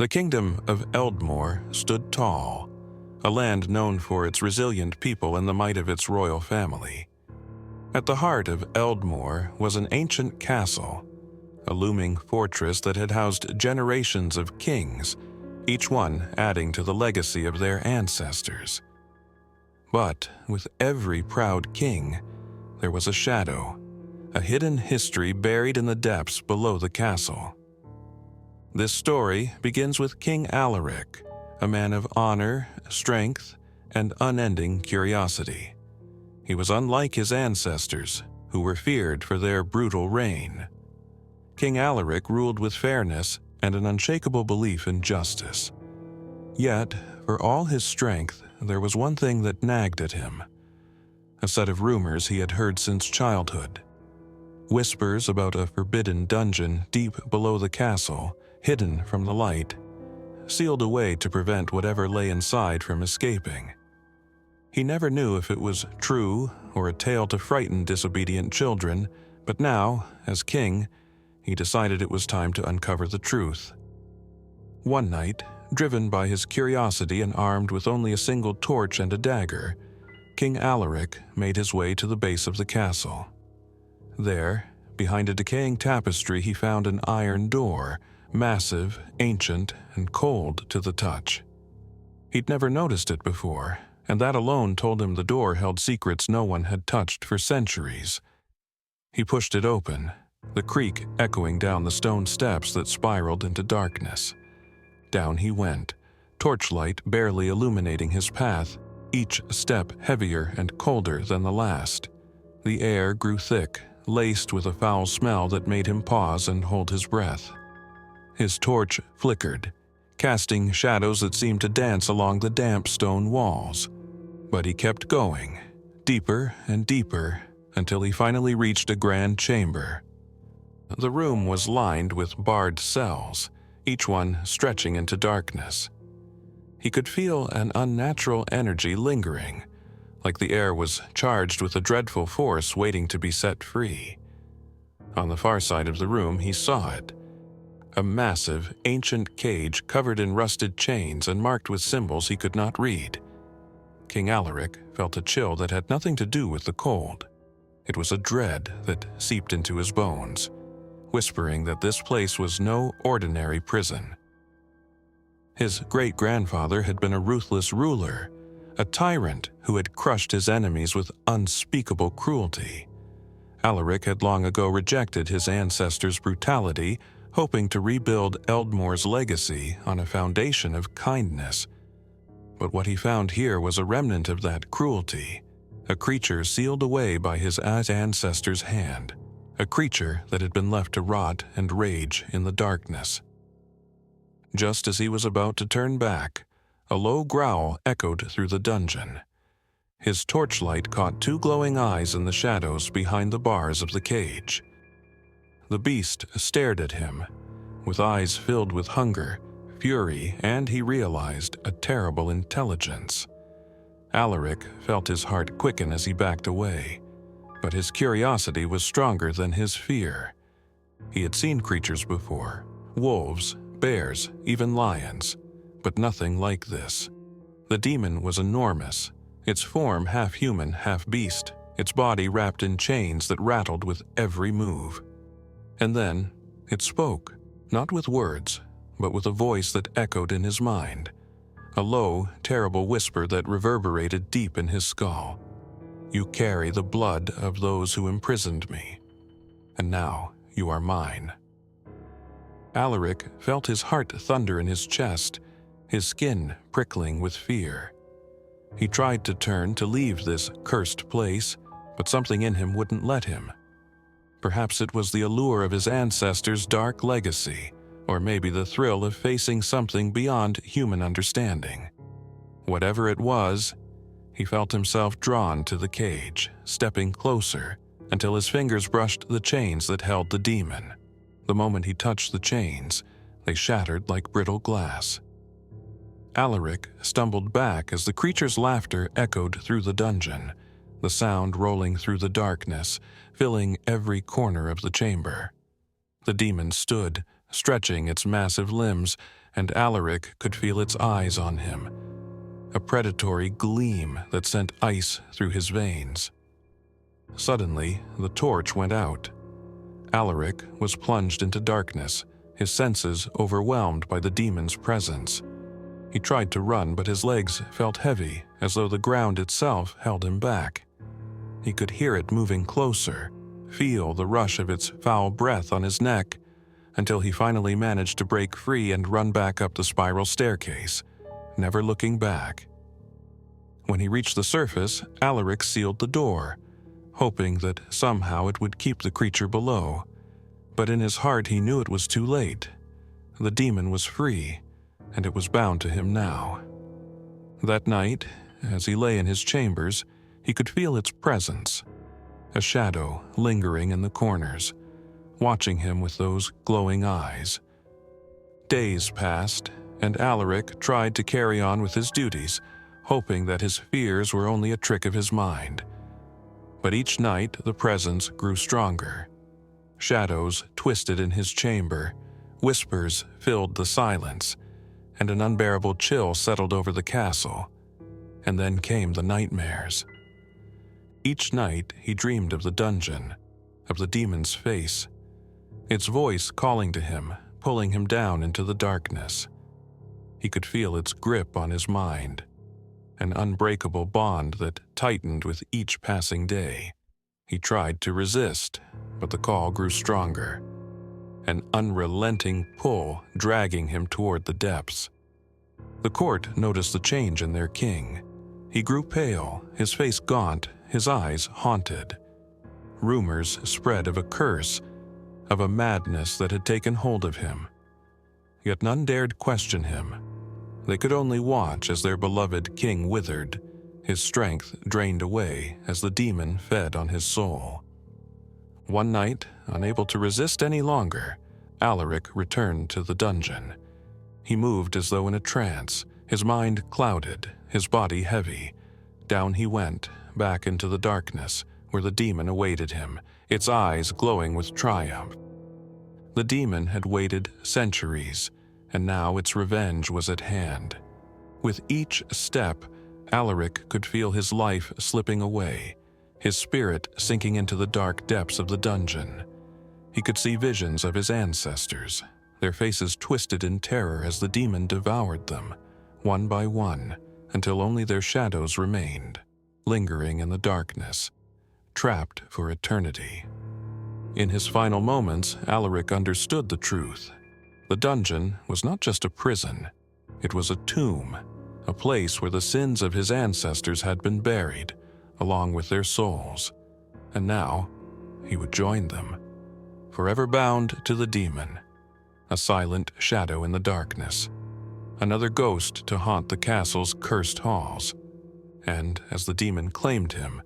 The kingdom of Eldmoor stood tall, a land known for its resilient people and the might of its royal family. At the heart of Eldmoor was an ancient castle, a looming fortress that had housed generations of kings, each one adding to the legacy of their ancestors. But with every proud king, there was a shadow, a hidden history buried in the depths below the castle. This story begins with King Alaric, a man of honor, strength, and unending curiosity. He was unlike his ancestors, who were feared for their brutal reign. King Alaric ruled with fairness and an unshakable belief in justice. Yet, for all his strength, there was one thing that nagged at him. A set of rumors he had heard since childhood. Whispers about a forbidden dungeon deep below the castle, hidden from the light, sealed away to prevent whatever lay inside from escaping. He never knew if it was true or a tale to frighten disobedient children, but now, as king, he decided it was time to uncover the truth. One night, driven by his curiosity and armed with only a single torch and a dagger, King Alaric made his way to the base of the castle. There, behind a decaying tapestry, he found an iron door, massive, ancient, and cold to the touch. He'd never noticed it before, and that alone told him the door held secrets no one had touched for centuries. He pushed it open, the creak echoing down the stone steps that spiraled into darkness. Down he went, torchlight barely illuminating his path, each step heavier and colder than the last. The air grew thick, laced with a foul smell that made him pause and hold his breath. His torch flickered, casting shadows that seemed to dance along the damp stone walls. But he kept going, deeper and deeper, until he finally reached a grand chamber. The room was lined with barred cells, each one stretching into darkness. He could feel an unnatural energy lingering, like the air was charged with a dreadful force waiting to be set free. On the far side of the room, he saw it. A massive, ancient cage covered in rusted chains and marked with symbols he could not read. King Alaric felt a chill that had nothing to do with the cold. It was a dread that seeped into his bones, whispering that this place was no ordinary prison. His great-grandfather had been a ruthless ruler, a tyrant who had crushed his enemies with unspeakable cruelty. Alaric had long ago rejected his ancestors' brutality, hoping to rebuild Eldmoor's legacy on a foundation of kindness. But what he found here was a remnant of that cruelty, a creature sealed away by his ancestors' hand, a creature that had been left to rot and rage in the darkness. Just as he was about to turn back, a low growl echoed through the dungeon. His torchlight caught two glowing eyes in the shadows behind the bars of the cage. The beast stared at him, with eyes filled with hunger, fury, and he realized a terrible intelligence. Alaric felt his heart quicken as he backed away, but his curiosity was stronger than his fear. He had seen creatures before, wolves, bears, even lions, but nothing like this. The demon was enormous, its form half human, half beast, its body wrapped in chains that rattled with every move. And then it spoke, not with words, but with a voice that echoed in his mind, a low, terrible whisper that reverberated deep in his skull. "You carry the blood of those who imprisoned me, and now you are mine." Alaric felt his heart thunder in his chest, his skin prickling with fear. He tried to turn to leave this cursed place, but something in him wouldn't let him. Perhaps it was the allure of his ancestors' dark legacy, or maybe the thrill of facing something beyond human understanding. Whatever it was, he felt himself drawn to the cage, stepping closer, until his fingers brushed the chains that held the demon. The moment he touched the chains, they shattered like brittle glass. Alaric stumbled back as the creature's laughter echoed through the dungeon, the sound rolling through the darkness, filling every corner of the chamber. The demon stood, stretching its massive limbs, and Alaric could feel its eyes on him, a predatory gleam that sent ice through his veins. Suddenly, the torch went out. Alaric was plunged into darkness, his senses overwhelmed by the demon's presence. He tried to run, but his legs felt heavy, as though the ground itself held him back. He could hear it moving closer, feel the rush of its foul breath on his neck, until he finally managed to break free and run back up the spiral staircase, never looking back. When he reached the surface, Alaric sealed the door, hoping that somehow it would keep the creature below. But in his heart he knew it was too late. The demon was free, and it was bound to him now. That night, as he lay in his chambers, he could feel its presence, a shadow lingering in the corners, watching him with those glowing eyes. Days passed, and Alaric tried to carry on with his duties, hoping that his fears were only a trick of his mind. But each night the presence grew stronger. Shadows twisted in his chamber, whispers filled the silence, and an unbearable chill settled over the castle. And then came the nightmares. Each night he dreamed of the dungeon, of the demon's face, its voice calling to him, pulling him down into the darkness. He could feel its grip on his mind, an unbreakable bond that tightened with each passing day. He tried to resist, but the call grew stronger, an unrelenting pull dragging him toward the depths. The court noticed the change in their king. He grew pale, his face gaunt, his eyes haunted. Rumors spread of a curse, of a madness that had taken hold of him. Yet none dared question him. They could only watch as their beloved king withered, his strength drained away as the demon fed on his soul. One night, unable to resist any longer, Alaric returned to the dungeon. He moved as though in a trance, his mind clouded, his body heavy. Down he went, back into the darkness, where the demon awaited him, its eyes glowing with triumph. The demon had waited centuries, and now its revenge was at hand. With each step, Alaric could feel his life slipping away, his spirit sinking into the dark depths of the dungeon. He could see visions of his ancestors, their faces twisted in terror as the demon devoured them, one by one, until only their shadows remained, lingering in the darkness, trapped for eternity. In his final moments, Alaric understood the truth. The dungeon was not just a prison, it was a tomb, a place where the sins of his ancestors had been buried, along with their souls. And now, he would join them, forever bound to the demon, a silent shadow in the darkness, another ghost to haunt the castle's cursed halls. And as the demon claimed him,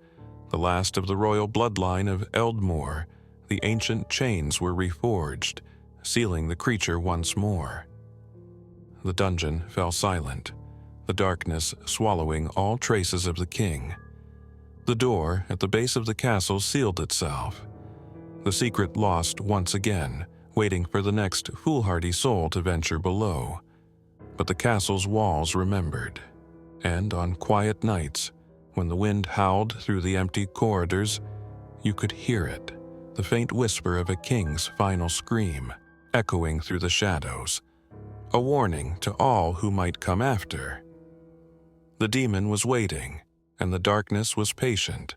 the last of the royal bloodline of Eldmoor, the ancient chains were reforged, sealing the creature once more. The dungeon fell silent, the darkness swallowing all traces of the king. The door at the base of the castle sealed itself, the secret lost once again, waiting for the next foolhardy soul to venture below. But the castle's walls remembered, and on quiet nights, when the wind howled through the empty corridors, you could hear it, the faint whisper of a king's final scream, echoing through the shadows, a warning to all who might come after. The demon was waiting, and the darkness was patient,